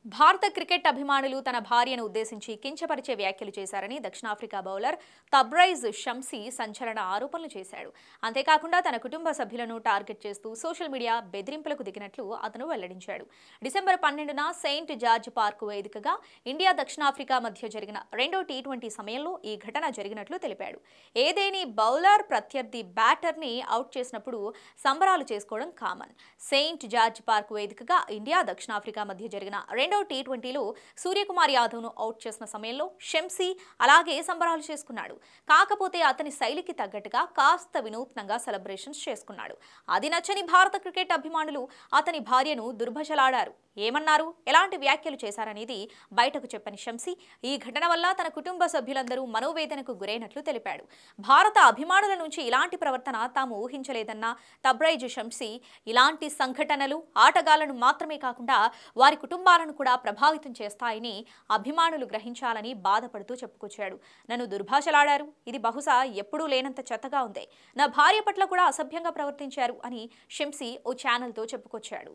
భారత క్రికెట్ అభిమానులు తన భార్యను ఉద్దేశించి కించపరిచే వ్యాఖ్యలు చేశారని దక్షిణాఫ్రికా బౌలర్ తబ్రైజ్ షంసీ సంచలన ఆరోపణలు చేశాడు. అంతేకాకుండా తన కుటుంబ సభ్యులను టార్గెట్ చేస్తూ సోషల్ మీడియా బెదిరింపులకు దిగినట్లు అతను వెల్లడించాడు. డిసెంబర్ 12న సెయింట్ జార్జ్ పార్క్ వేదికగా ఇండియా దక్షిణాఫ్రికా మధ్య జరిగిన రెండో టీ20 సమయంలో ఈ ఘటన జరిగినట్లు తెలిపాడు. ఏదేని బౌలర్ ప్రత్యర్థి బ్యాటర్ని అవుట్ చేసినప్పుడు సంబరాలు చేసుకోవడం కామన్. సెయింట్ జార్జ్ పార్క్ వేదికగా ఇండియా దక్షిణాఫ్రికా మధ్య జరిగిన రెండో టీ20లో సూర్యకుమార్ యాదవ్ను అవుట్ చేసిన సమయంలో షంసీ అలాగే సంబరాలు చేసుకున్నాడు. కాకపోతే అతని శైలికి తగ్గట్టుగా కాస్త వినూత్నంగా సెలబ్రేషన్స్ చేసుకున్నాడు. అది నచ్చని భారత క్రికెట్ అభిమానులు అతని భార్యను దుర్భషలాడారు. ఏమన్నారు, ఎలాంటి వ్యాఖ్యలు చేశారనేది బయటకు చెప్పని షంసీ ఈ ఘటన వల్ల తన కుటుంబ సభ్యులందరూ మనోవేదనకు గురైనట్లు తెలిపాడు. భారత అభిమానుల నుంచి ఇలాంటి ప్రవర్తన తాము ఊహించలేదన్న తబ్రైజ్ షంసీ ఇలాంటి సంఘటనలు ఆటగాళ్లను మాత్రమే కాకుండా వారి కుటుంబాలను కూడా ప్రభావితం చేస్తాయని అభిమానులు గ్రహించాలని బాధపడుతూ చెప్పుకొచ్చాడు. నన్ను దుర్భాషలాడారు, ఇది బహుశా ఎప్పుడూ లేనంత చెత్తగా ఉంది. నా భార్య పట్ల కూడా అసభ్యంగా ప్రవర్తించారు అని షంసీ ఓ ఛానల్తో చెప్పుకొచ్చాడు.